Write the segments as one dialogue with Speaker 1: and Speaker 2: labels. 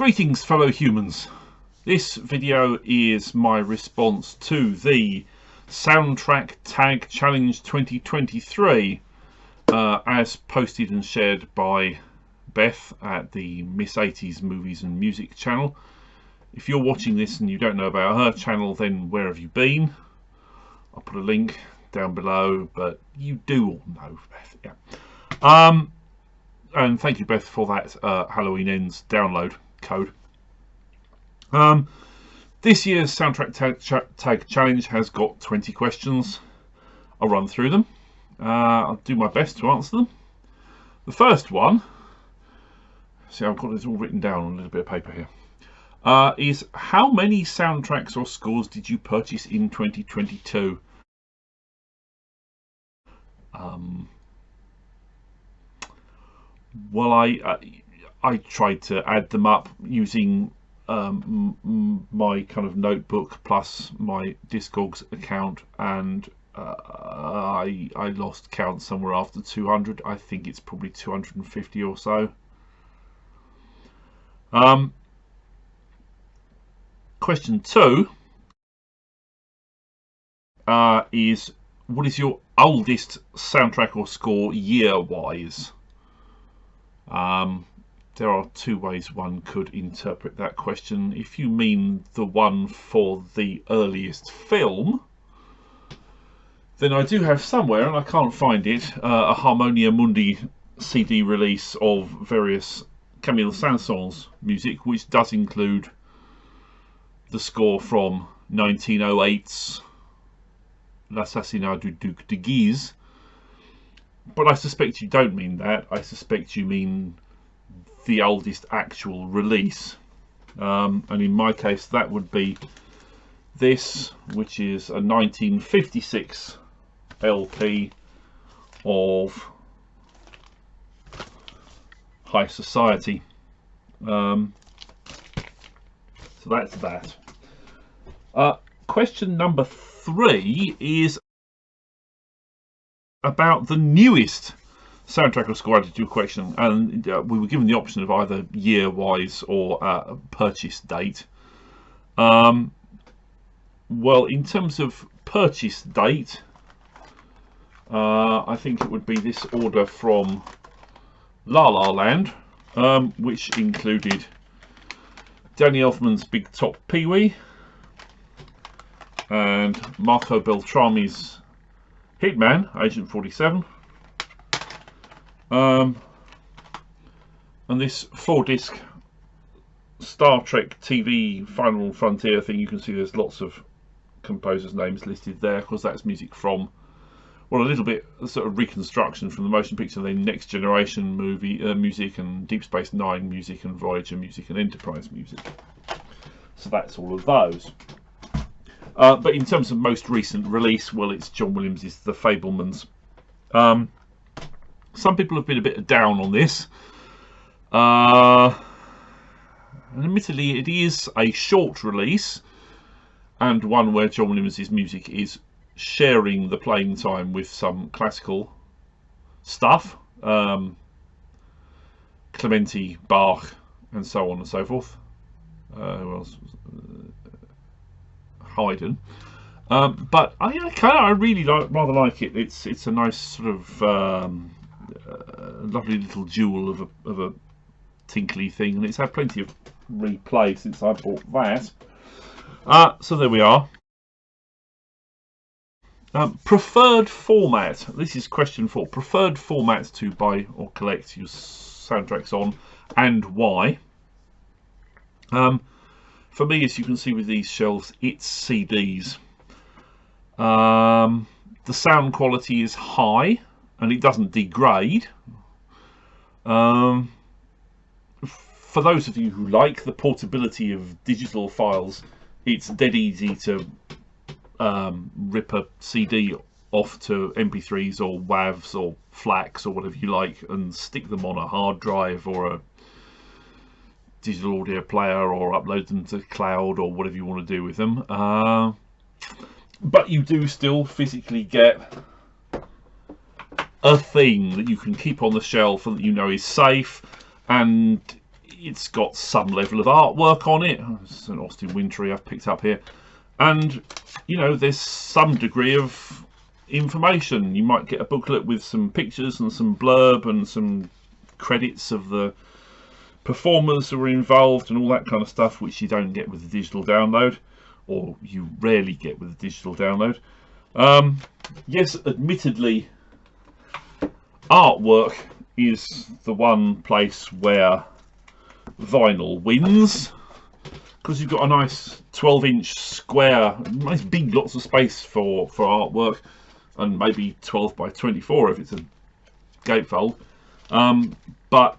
Speaker 1: Greetings fellow humans. This video is my response to the Soundtrack Tag Challenge 2023 as posted and shared by Beth at the Miss 80s Movies and Music channel. If you're watching this and you don't know about her channel, then where have you been? I'll put a link down below, but you do all know Beth, yeah. And thank you Beth for that Halloween Ends download code. This year's Soundtrack Tag Challenge has got 20 questions. I'll run through them. I'll do my best to answer them. The first one, see I've got this all written down on a little bit of paper here, is how many soundtracks or scores did you purchase in 2022? Well, I tried to add them up using my kind of notebook plus my Discogs account, and I lost count somewhere after 200. I think it's probably 250 or so. Question 2 is, what is your oldest soundtrack or score year-wise? There are two ways one could interpret that question. If you mean the one for the earliest film, then I do have somewhere, and I can't find it, a Harmonia Mundi CD release of various Camille Saint-Saëns music, which does include the score from 1908's L'Assassinat du Duc de Guise. But I suspect you don't mean that. I suspect you mean the oldest actual release. And in my case, that would be this, which is a 1956 LP of High Society. So that's that. Question number 3 is about the newest soundtrack or score added to a question, and we were given the option of either year-wise or purchase date. Well, in terms of purchase date, I think it would be this order from La La Land, which included Danny Elfman's Big Top Pee-wee and Marco Beltrami's Hitman, Agent 47. And this 4-disc Star Trek TV Final Frontier thing, you can see there's lots of composers' names listed there, because that's music from, well, a little bit sort of reconstruction from the motion picture, then Next Generation movie music, and Deep Space Nine music, and Voyager music, and Enterprise music. So that's all of those. But in terms of most recent release, well, it's John Williams' The Fabelmans. Some people have been a bit down on this. And admittedly, it is a short release, and one where John Williams' music is sharing the playing time with some classical stuff. Clementi, Bach, and so on and so forth. Who else? Haydn. But I really rather like it. It's a nice sort of lovely little jewel of a tinkly thing, and it's had plenty of replay since I bought that. So there we are. Preferred format. This is question 4. Preferred format to buy or collect your soundtracks on, and why? For me, as you can see with these shelves, it's CDs. The sound quality is high and it doesn't degrade. For those of you who like the portability of digital files, it's dead easy to rip a CD off to MP3s or WAVs or FLACs or whatever you like, and stick them on a hard drive or a digital audio player, or upload them to the cloud, or whatever you want to do with them. But you do still physically get a thing that you can keep on the shelf and that you know is safe, and it's got some level of artwork on it. It's an Austin Wintory I've picked up here, and you know, there's some degree of information. You might get a booklet with some pictures and some blurb and some credits of the performers who are involved and all that kind of stuff, which you don't get with the digital download, or you rarely get with the digital download. Yes, admittedly, artwork is the one place where vinyl wins, because you've got a nice 12-inch square, nice big lots of space for artwork, and maybe 12 by 24 if it's a gatefold. But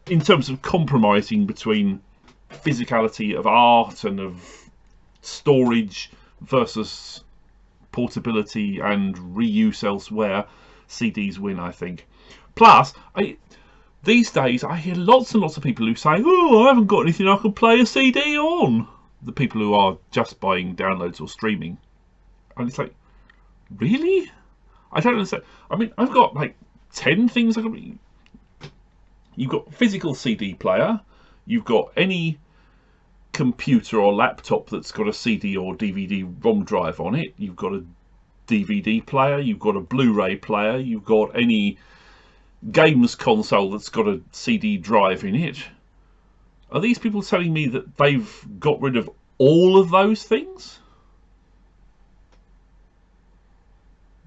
Speaker 1: in terms of compromising between physicality of art and of storage versus portability and reuse elsewhere, CDs win, I think. Plus, these days I hear lots and lots of people who say, oh, I haven't got anything I can play a CD on. The people who are just buying downloads or streaming. And it's like, really? I don't understand. I mean, I've got like 10 things I can... You've got physical CD player, you've got any computer or laptop that's got a CD or DVD ROM drive on it, you've got a DVD player, you've got a Blu-ray player, you've got any games console that's got a CD drive in it. Are these people telling me that they've got rid of all of those things?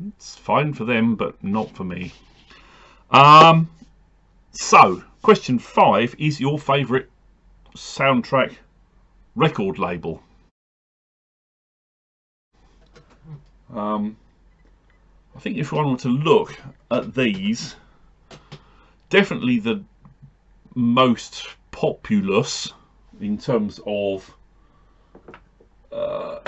Speaker 1: It's fine for them, but not for me. So, question 5 is your favourite soundtrack record label. I think if one were to look at these, definitely the most populous in terms of the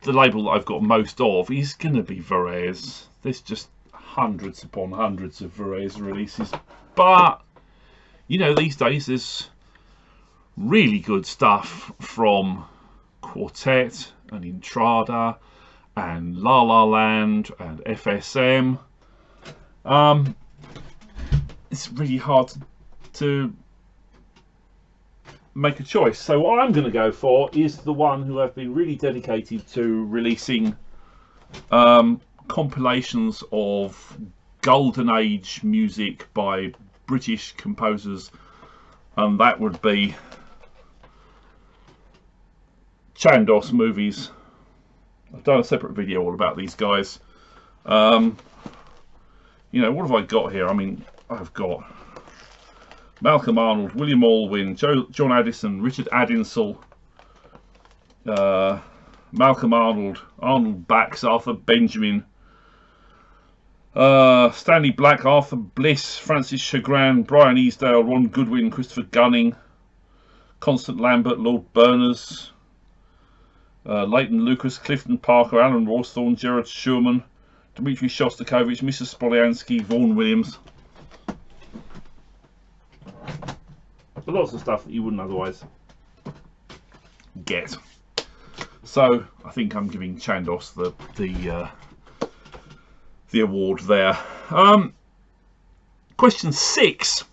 Speaker 1: label that I've got most of is going to be Varese. There's just hundreds upon hundreds of Varese releases, but you know, these days there's really good stuff from Quartet and Intrada and La La Land and FSM. It's really hard to make a choice, so what I'm going to go for is the one who have been really dedicated to releasing compilations of golden age music by British composers, and that would be Chandos Movies. I've done a separate video all about these guys. You know, what have I got here? I mean, I've got Malcolm Arnold, William Alwyn, John Addison, Richard Addinsell, Malcolm Arnold, Arnold Bax, Arthur Benjamin, Stanley Black, Arthur Bliss, Francis Chagrin, Brian Easdale, Ron Goodwin, Christopher Gunning, Constant Lambert, Lord Berners, Leighton Lucas, Clifton Parker, Alan Rawsthorne, Gerard Schumann, Dmitry Shostakovich, Mrs. Spolyansky, Vaughan Williams. Lots of stuff that you wouldn't otherwise get. So I think I'm giving Chandos the award there. Question 6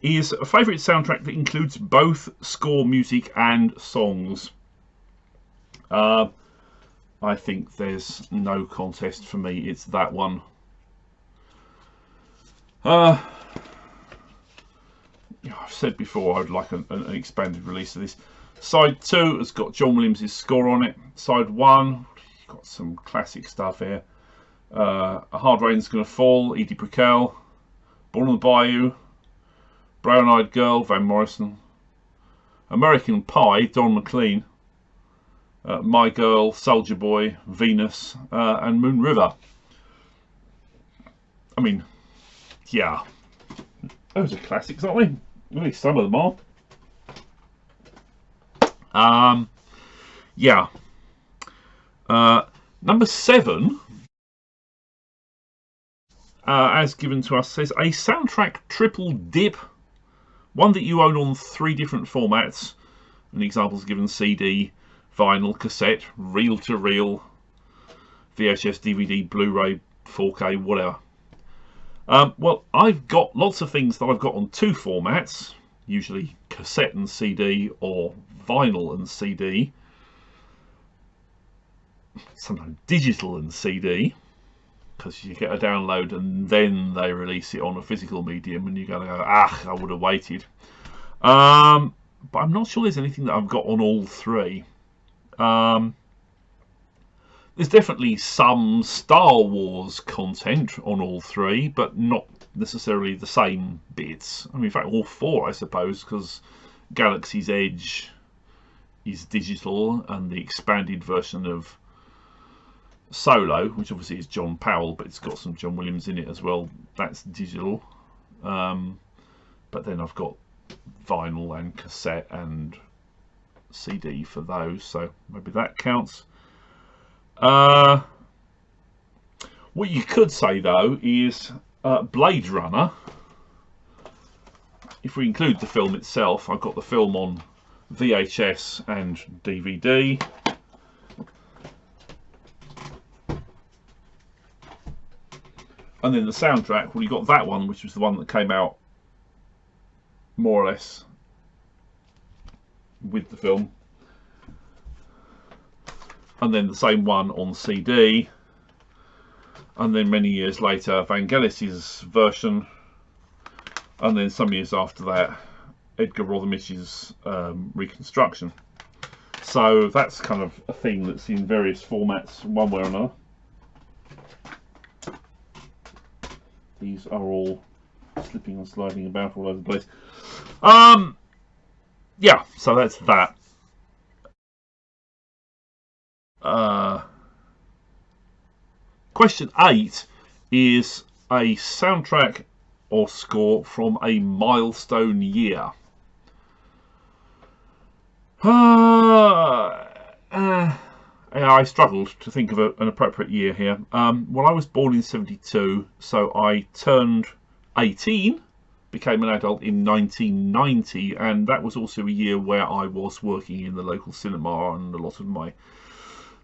Speaker 1: is a favourite soundtrack that includes both score music and songs. I think there's no contest for me, it's that one. I've said before I'd like an expanded release of this. Side 2 has got John Williams' score on it. Side 1, got some classic stuff here. A Hard Rain's Gonna Fall, Edie Brickell. Born on the Bayou, Brown Eyed Girl, Van Morrison. American Pie, Don McLean. My Girl, Soldier Boy, Venus, and Moon River. I mean, yeah, those are classics, aren't they? At least some of them are. Yeah. Number 7, as given to us, says a soundtrack triple dip, one that you own on 3 different formats. An example is given: CD, vinyl, cassette, reel-to-reel, VHS, DVD, Blu-ray, 4K, whatever. Well, I've got lots of things that I've got on two formats, usually cassette and CD or vinyl and CD, sometimes digital and CD, because you get a download and then they release it on a physical medium and you're going to go, I would have waited. But I'm not sure there's anything that I've got on all three. There's definitely some Star Wars content on all three, but not necessarily the same bits. I mean, in fact, all four, I suppose, because Galaxy's Edge is digital, and the expanded version of Solo, which obviously is John Powell, but it's got some John Williams in it as well, that's digital. But then I've got vinyl and cassette and CD for those, so maybe that counts. What you could say though is Blade Runner, if we include the film itself, I've got the film on VHS and DVD. And then the soundtrack, well, you got that one, which was the one that came out more or less with the film. And then the same one on CD, and then many years later Vangelis's version, and then some years after that Edgar Rothermich's reconstruction. So that's kind of a thing that's in various formats one way or another. These are all slipping and sliding about all over the place. Yeah, so that's that. Question 8 is a soundtrack or score from a milestone year. I struggled to think of an appropriate year here. Well, I was born in 72, so I turned 18, became an adult in 1990, and that was also a year where I was working in the local cinema, and a lot of my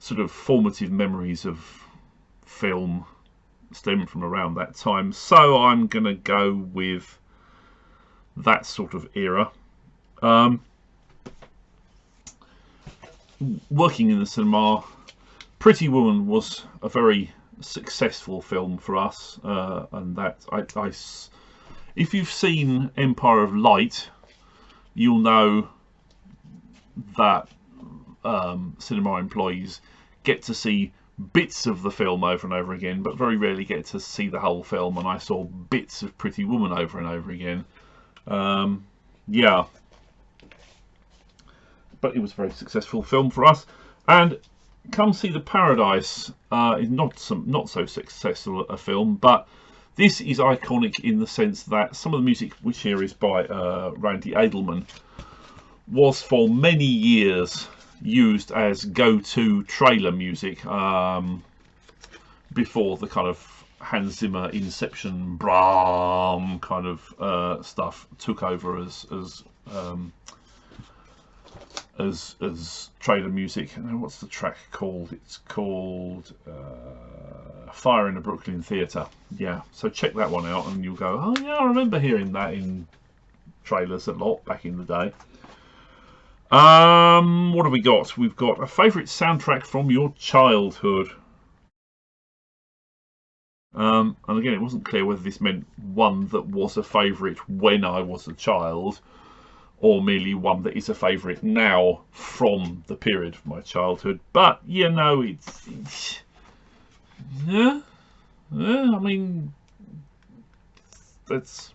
Speaker 1: sort of formative memories of film stem from around that time. So I'm going to go with that sort of era. Working in the cinema, Pretty Woman was a very successful film for us, and that if you've seen Empire of Light, you'll know that cinema employees get to see bits of the film over and over again, but very rarely get to see the whole film, and I saw bits of Pretty Woman over and over again. Yeah, but it was a very successful film for us. And Come See the Paradise is not so successful a film, but this is iconic in the sense that some of the music which here is by Randy Edelman was for many years used as go-to trailer music before the kind of Hans Zimmer Inception Brahm kind of stuff took over as trailer music. Now, what's the track called? It's called Fire in the Brooklyn Theatre. Yeah, so check that one out and you'll go, oh yeah, I remember hearing that in trailers a lot back in the day. What have we got? We've got a favourite soundtrack from your childhood. And again, it wasn't clear whether this meant one that was a favourite when I was a child, or merely one that is a favourite now from the period of my childhood. But you know, it's yeah, I mean, that's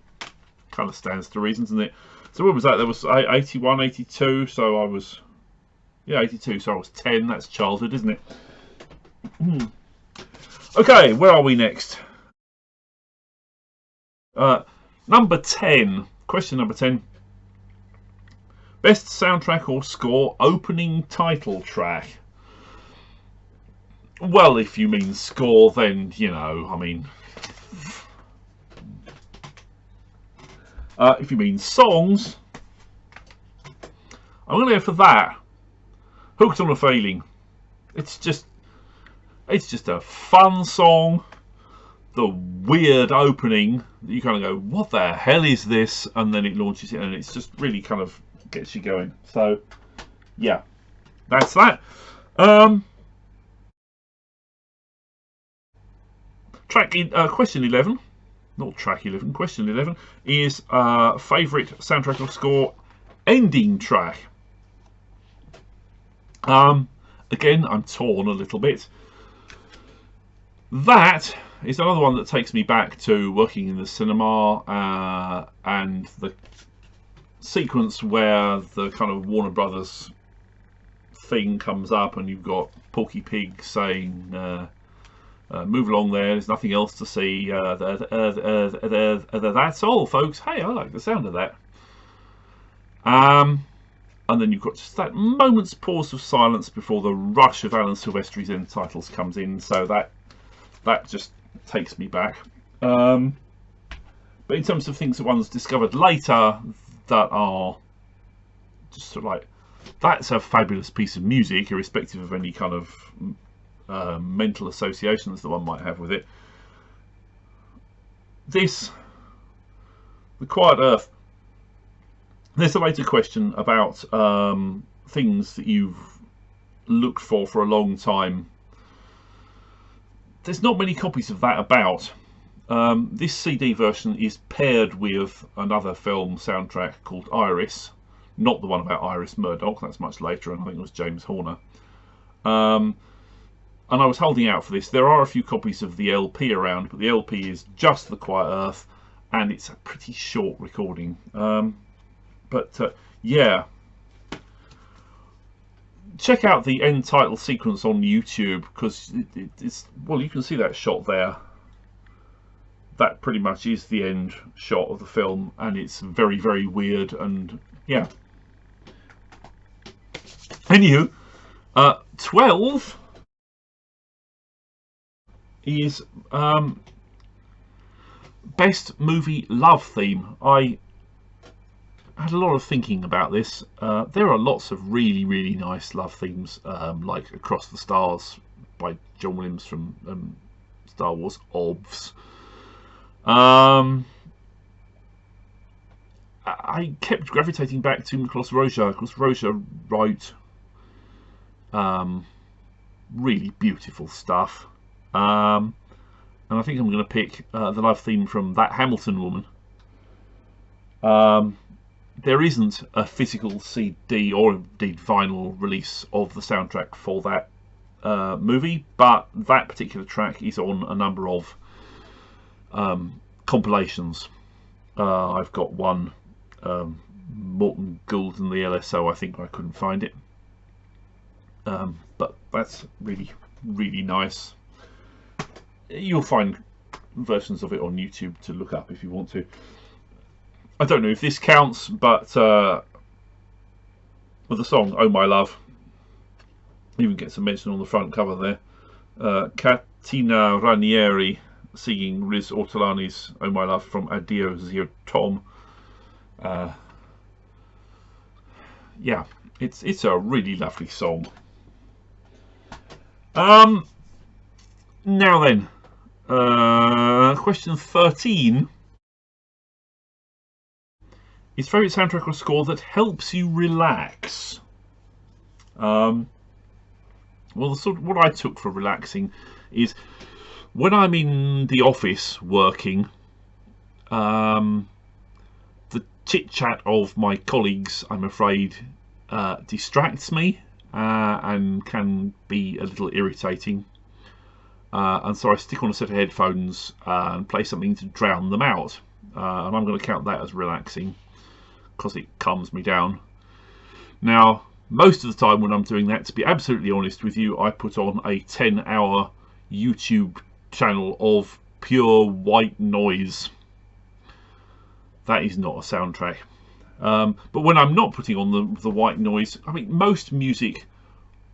Speaker 1: kind of stands to reason, doesn't it? So what was that? There was 81, 82, so I was, yeah, 82, so I was 10. That's childhood, isn't it? Okay, where are we next? Number 10. Question number 10. Best soundtrack or score opening title track. Well, if you mean score, then, you know, I mean, if you mean songs, I'm going to go for that. Hooked on a Feeling. It's just a fun song. the weird opening. You kind of go, what the hell is this? And then it launches it, and it's just really kind of gets you going. So yeah, that's that. Question 11, not track 11, question 11 is favourite soundtrack or score ending track. Again, I'm torn a little bit. That is another one that takes me back to working in the cinema, and the sequence where the kind of Warner Brothers thing comes up and you've got Porky Pig saying, move along there's nothing else to see, that's all folks. Hey, I like the sound of that. And then you've got just that moment's pause of silence before the rush of Alan Silvestri's end titles comes in, so that just takes me back. But in terms of things that one's discovered later that are just sort of like, that's a fabulous piece of music, irrespective of any kind of mental associations that one might have with it. The Quiet Earth. There's a later question about things that you've looked for a long time. There's not many copies of that about. This CD version is paired with another film soundtrack called Iris, not the one about Iris Murdoch, that's much later, and I think it was James Horner. And I was holding out for this. There are a few copies of the LP around, but the LP is just The Quiet Earth, and it's a pretty short recording. Yeah. Check out the end title sequence on YouTube, because it's, well, you can see that shot there. That pretty much is the end shot of the film, and it's very, very weird, and yeah. Anywho, 12 is best movie love theme. I had a lot of thinking about this. There are lots of really, really nice love themes, like Across the Stars by John Williams from Star Wars, OBS. I kept gravitating back to Miklos Rozsa, because Rozsa wrote really beautiful stuff. And I think I'm going to pick the love theme from That Hamilton Woman. There isn't a physical CD or indeed vinyl release of the soundtrack for that movie, but that particular track is on a number of compilations. I've got one, Morton Gould and the LSO. I think I couldn't find it, but that's really, really nice. You'll find versions of it on YouTube to look up if you want to. I don't know if this counts, but with the song "Oh My Love," even gets a mention on the front cover there. Katina Ranieri singing Riz Ortolani's "Oh My Love" from Addio Zio Tom. Yeah, it's a really lovely song. Now then, question 13 is favourite soundtrack or score that helps you relax. Well, what I took for relaxing is when I'm in the office working, the chit-chat of my colleagues, I'm afraid, distracts me and can be a little irritating. And so I stick on a set of headphones and play something to drown them out. And I'm going to count that as relaxing, because it calms me down. Now, most of the time when I'm doing that, to be absolutely honest with you, I put on a 10-hour YouTube channel of pure white noise. That is not a soundtrack. But when I'm not putting on the white noise, I mean, most music,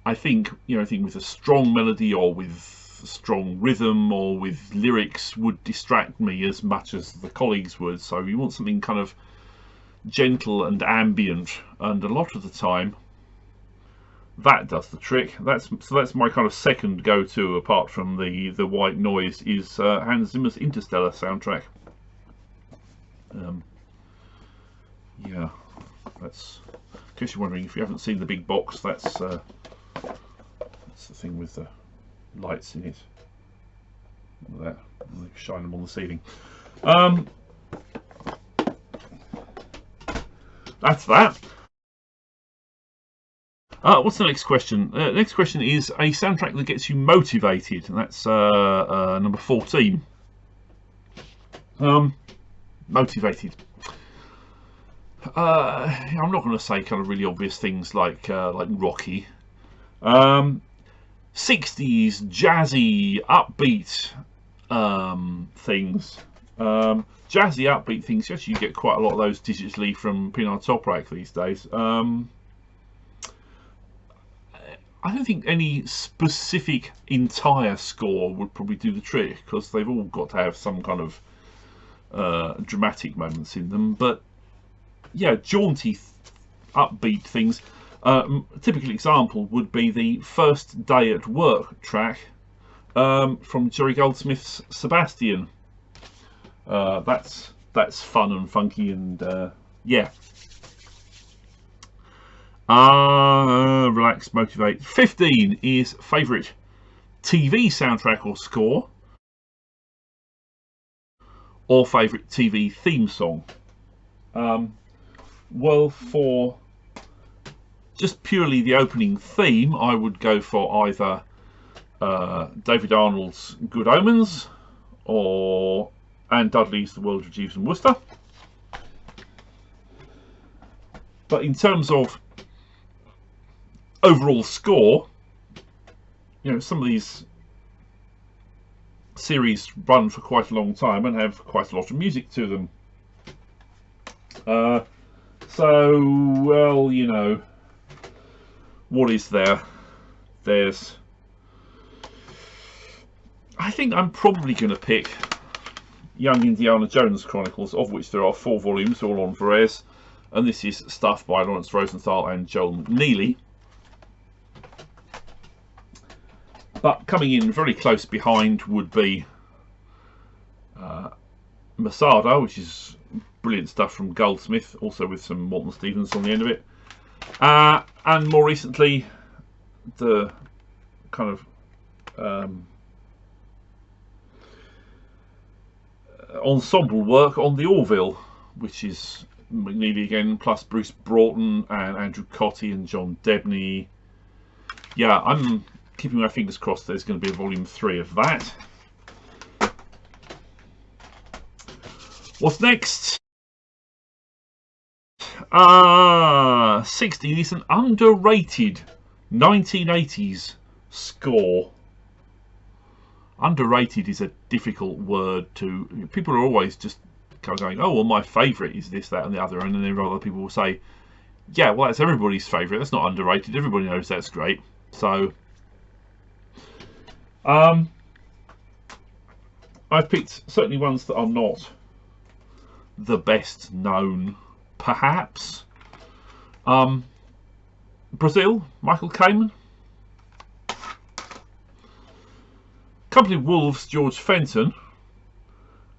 Speaker 1: I think, anything with a strong melody or with strong rhythm or with lyrics would distract me as much as the colleagues would. So you want something kind of gentle and ambient, and a lot of the time that does the trick. That's my kind of second go-to, apart from the white noise, is Hans Zimmer's Interstellar soundtrack. Yeah, that's. In case you're wondering, if you haven't seen the big box, that's the thing with the lights in it. There, shine them on the ceiling. That's that. What's the next question? The next question is a soundtrack that gets you motivated, and that's number 14. Motivated. I'm not going to say kind of really obvious things like Rocky. 60s jazzy upbeat things. Jazzy upbeat things. Actually, you get quite a lot of those digitally from Pinar Toprak these days. I don't think any specific entire score would probably do the trick, because they've all got to have some kind of dramatic moments in them. But yeah, jaunty, upbeat things. A typical example would be the First Day at Work track from Jerry Goldsmith's Sebastian. That's fun and funky, and yeah. Relax, motivate. 15 is favourite TV soundtrack or score, or favourite TV theme song. Well, for just purely the opening theme, I would go for either David Arnold's Good Omens or Anne Dudley's The World of Jeeves and Wooster. But in terms of overall score, you know, some of these series run for quite a long time and have quite a lot of music to them. So, well, you know, what is there? There's... I think I'm probably going to pick Young Indiana Jones Chronicles, of which there are 4 volumes, all on Varese, and this is stuff by Lawrence Rosenthal and Joel McNeely. But coming in very close behind would be Masada, which is brilliant stuff from Goldsmith, also with some Morton Stevens on the end of it. And more recently, the kind of ensemble work on the Orville, which is McNeely again, plus Bruce Broughton and Andrew Cottee and John Debney. Yeah, I'm keeping my fingers crossed there's going to be a volume 3 of that. What's next? 16 is an underrated 1980s score. Underrated is a difficult word to... People are always just kind of going, oh, well, my favourite is this, that and the other. And then there are other people will say, yeah, well, that's everybody's favourite. That's not underrated. Everybody knows that's great. So... I've picked certainly ones that are not the best known, perhaps. Brazil, Michael Kamen. Company of Wolves, George Fenton.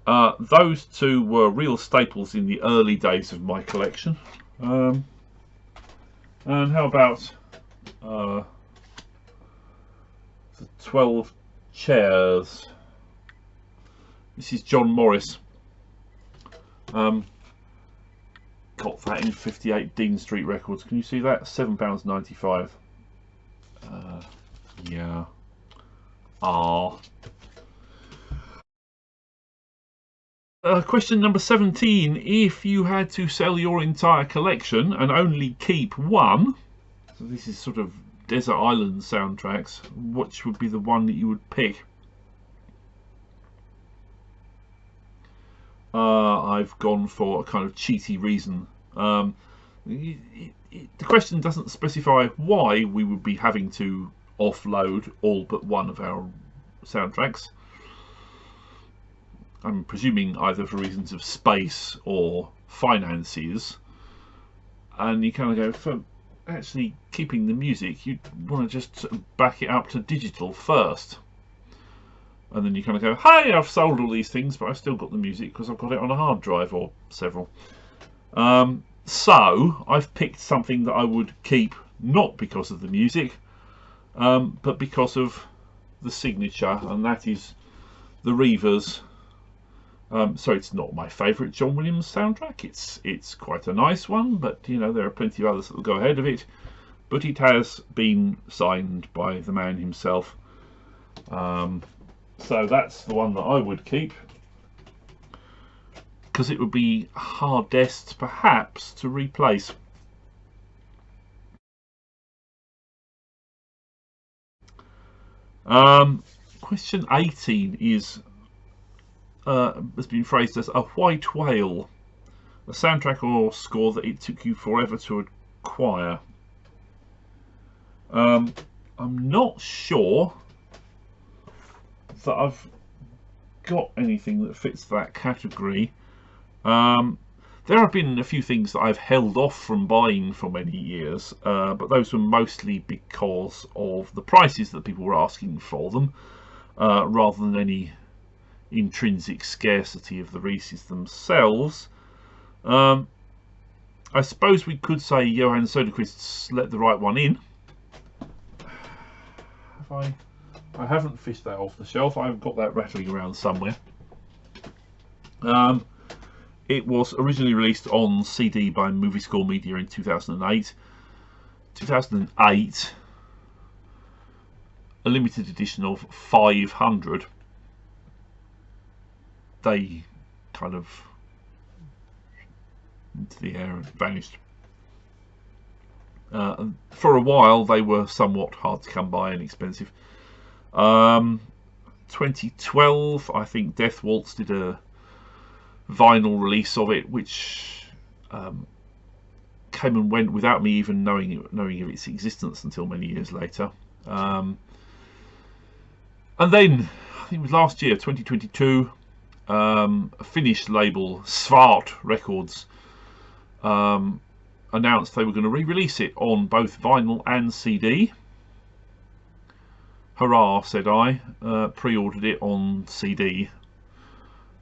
Speaker 1: Those two were real staples in the early days of my collection. And how about the 12 Chairs? This is John Morris. Got that in 58 Dean Street Records. Can you see that? £7.95. Yeah. Question number 17. If you had to sell your entire collection and only keep one, so this is sort of desert island soundtracks, which would be the one that you would pick? I've gone for a kind of cheaty reason. The question doesn't specify why we would be having to offload all but one of our soundtracks. I'm presuming either for reasons of space or finances. And you kind of go, actually keeping the music, you want to just back it up to digital first. And then you kind of go, hey, I've sold all these things, but I've still got the music because I've got it on a hard drive or several. So I've picked something that I would keep, not because of the music, but because of the signature, and that is the Reavers. So it's not my favourite John Williams soundtrack. It's quite a nice one, but you know, there are plenty of others that will go ahead of it. But it has been signed by the man himself. So that's the one that I would keep, because it would be hardest perhaps to replace. Question 18 is has been phrased as a white whale, a soundtrack or score that it took you forever to acquire. I'm not sure that I've got anything that fits that category. There have been a few things that I've held off from buying for many years, but those were mostly because of the prices that people were asking for them, rather than any intrinsic scarcity of the Reese's themselves. I suppose we could say Johann Söderqvist's Let the Right One In. I haven't fished that off the shelf. I've got that rattling around somewhere. It was originally released on CD by Movie Score Media in 2008. 2008, a limited edition of 500. They kind of into the air and vanished. For a while, they were somewhat hard to come by and expensive. 2012, I think Death Waltz did a vinyl release of it, which came and went without me even knowing of its existence until many years later. And then I think it was last year, 2022, a Finnish label, Svart Records, announced they were going to re-release it on both vinyl and CD. Hurrah, said I. Pre-ordered it on CD.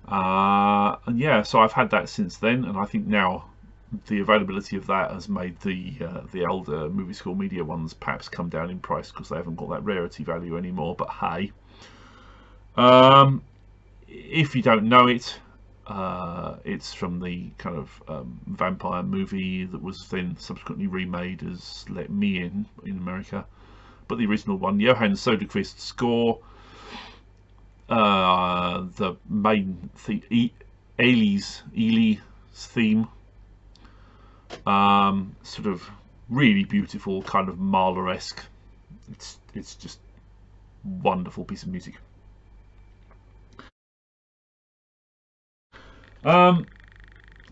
Speaker 1: And yeah, so I've had that since then, and I think now the availability of that has made the older Movie Score Media ones perhaps come down in price because they haven't got that rarity value anymore. But hey, if you don't know it, it's from the kind of vampire movie that was then subsequently remade as Let Me In America. But the original one, Johann Söderqvist score, the main theme, Eli's theme, sort of really beautiful, kind of Mahler-esque. It's just wonderful piece of music.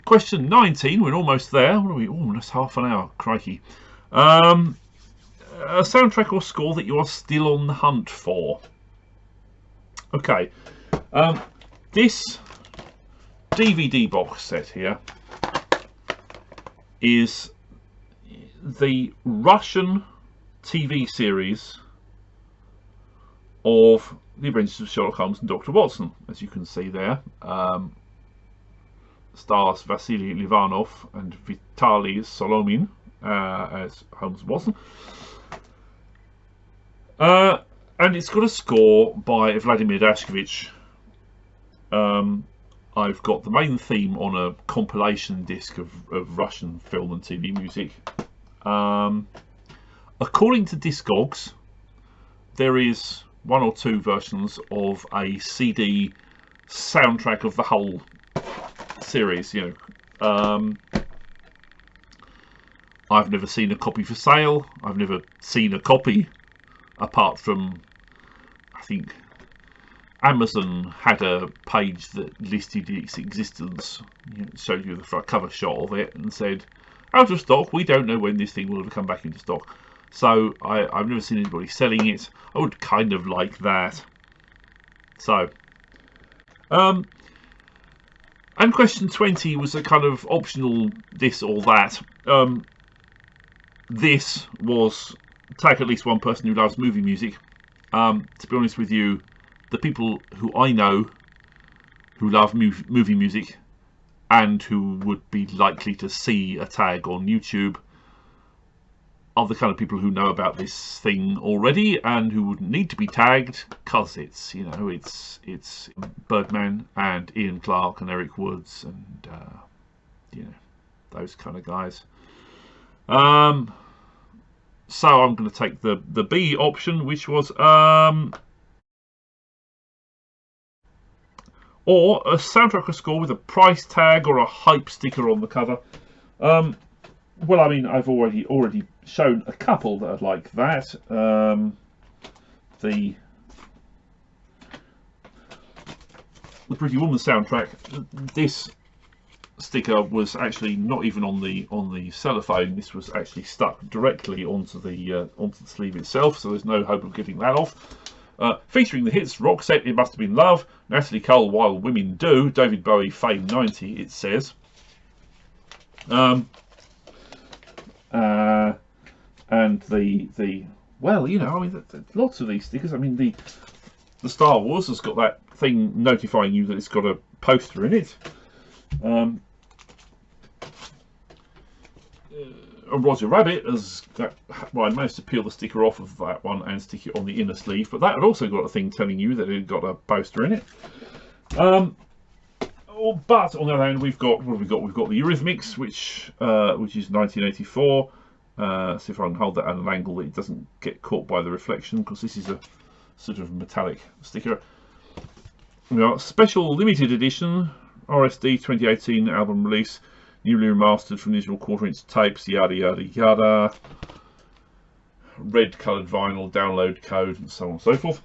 Speaker 1: Question 19, we're almost there. What are we? Almost half an hour, crikey. A soundtrack or score that you are still on the hunt for. Okay, this DVD box set here is the Russian TV series of The Adventures of Sherlock Holmes and Dr. Watson, as you can see there. Stars Vasily Livanov and Vitaly Solomin as Holmes and Watson. And it's got a score by Vladimir Dashkevich. I've got the main theme on a compilation disc of Russian film and TV music. According to Discogs, there is one or two versions of a CD soundtrack of the whole series. You know, I've never seen a copy for sale. I've never seen a copy, apart from, I think Amazon had a page that listed its existence, you know, showed you the front cover shot of it and said, out of stock, we don't know when this thing will ever come back into stock. So I've never seen anybody selling it. I would kind of like that. So and question 20 was a kind of optional this or that. this was tag at least one person who loves movie music. To be honest with you, the people who I know who love movie music and who would be likely to see a tag on YouTube are the kind of people who know about this thing already and who wouldn't need to be tagged, because it's, you know, it's Birdman and Ian Clarke and Eric Woods and you know, those kind of guys. So I'm going to take the B option, which was or a soundtrack or score with a price tag or a hype sticker on the cover. Well, I mean, I've already shown a couple that are like that. The Pretty Woman soundtrack. This sticker was actually not even on the cellophane. This was actually stuck directly onto the sleeve itself, so there's no hope of getting that off. Featuring the hits Roxette, It Must Have Been Love, Natalie Cole, While Women Do, David Bowie, Fame 90, it says. And the well, you know, I mean, lots of these stickers. I mean, the Star Wars has got that thing notifying you that it's got a poster in it. Roger Rabbit has got, well, I managed to peel the sticker off of that one and stick it on the inner sleeve, but that had also got a thing telling you that it had got a poster in it. But on the other hand, we've got, what have we got? We've got the Eurythmics, which is 1984. See if I can hold that at an angle that it doesn't get caught by the reflection, because this is a sort of metallic sticker. We got special limited edition RSD 2018 album release, newly remastered from the original quarter-inch tapes, yada yada yada. Red coloured vinyl, download code, and so on and so forth.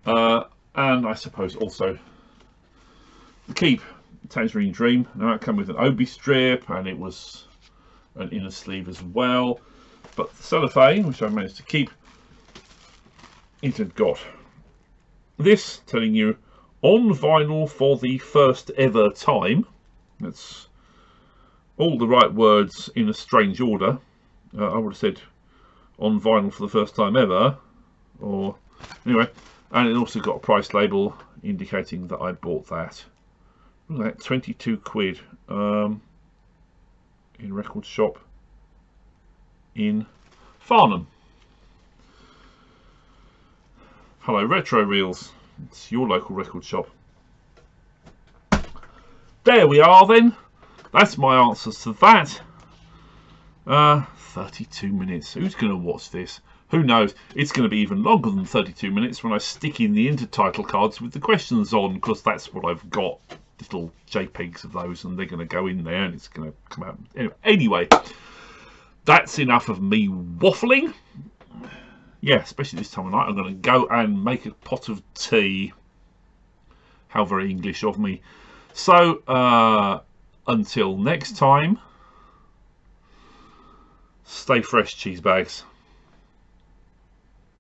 Speaker 1: And I suppose also the Keep Tangerine Dream. Now it came with an Obi strip, and it was an inner sleeve as well. But the cellophane, which I managed to keep, it had got this telling you on vinyl for the first ever time. That's all the right words in a strange order. I would have said on vinyl for the first time ever, or anyway. And it also got a price label indicating that I bought that. Look at that, 22 quid in record shop in Farnham. Hello Retro Reels, it's your local record shop. There we are then. That's my answers to that. 32 minutes. Who's going to watch this? Who knows? It's going to be even longer than 32 minutes when I stick in the intertitle cards with the questions on, because that's what I've got. Little JPEGs of those, and they're going to go in there and it's going to come out. Anyway, that's enough of me waffling. Yeah, especially this time of night. I'm going to go and make a pot of tea. How very English of me. So, until next time, stay fresh, cheese bags.